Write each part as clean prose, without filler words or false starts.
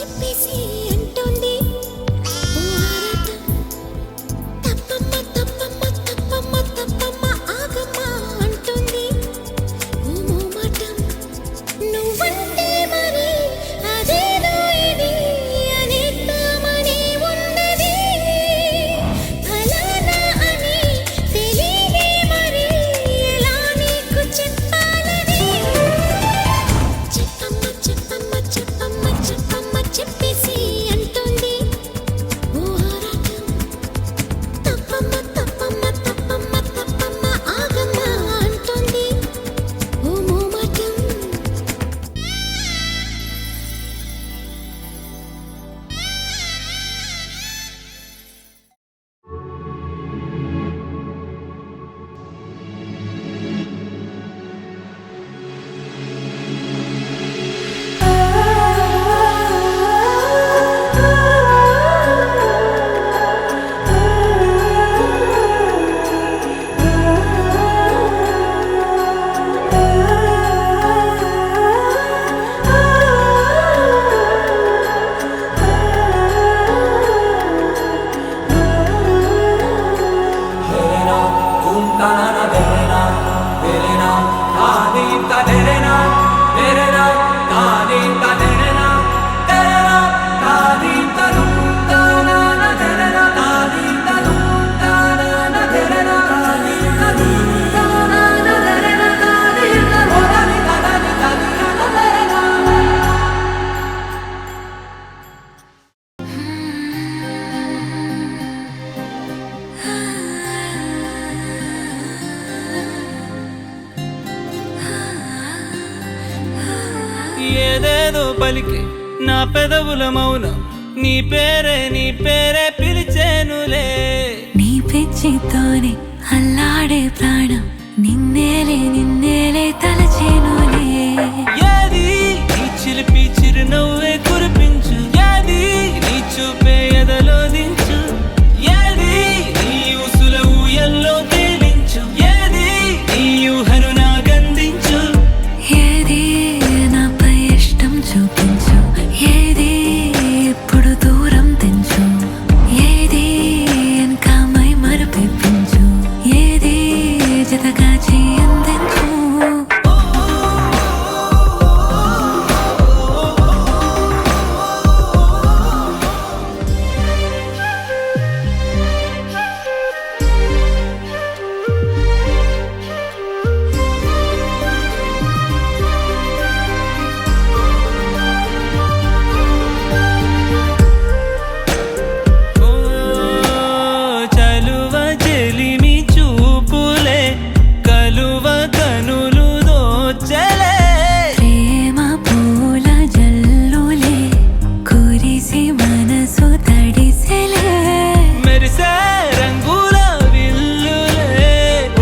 చెప్పేసి అంటుంది ఓ ఆరాటం తప్పమ్మ తప్పమ్మ తప్పమ్మ తప్పమ్మ ఆగమ్మ అంటుంది ఓ మోమాటం నువ్వంటే మరి అదేదో ఇది అనేద్దామని ఉన్నది ఫలానా అని తెలియదే మరి ఎలా నీకు చెప్పాలని చెప్పమ్మ చెప్పమ్మ చెప్పమ్మ చెప్పమ్మ చెప్పేసి అంటుంది ఓ ఆరాటం తప్పమ్మ తప్పమ్మ తప్పమ్మ తప్పమ్మ ఆగమ్మ అంటుంది ఓ మోమాటం ఏదేదో పలికి నా పెదవుల మౌనం నీ పేరే పిలిచేనులే నీ పిచ్చితోనే అల్లాడే ప్రాణం నిన్నేలే తలచేనులే ఏది నీ చిలిపి చిరునవ్వే కురిపించు ఏది నీ చూపే ఎదలో దించు ఏది నీ ఉసుల ఊయల్లో తేలించు ఏది నీ ఊహను నాగందించు ఏది నాపై ఇష్టం చూపించు ఏది ఇప్పుడు దూరం తెంచు ఏది ఇంకా మై మరపించు ఏది జతగా చేయందించు ఓ చలువ చెలిమి చూపులే కలువ కనులు దోచలే ప్రేమ పూల జల్లులే కురిసి మనసు తడిసెలే మెరిసే రంగుల విల్లులే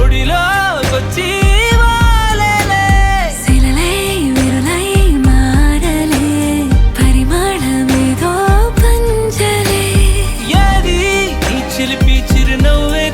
ఒడిలోకొచ్చి వాలెలే శిలలై విరులై మారలే పరిమళమేదో పంజలే ఏది నీ చిలిపి చిరునవ్వే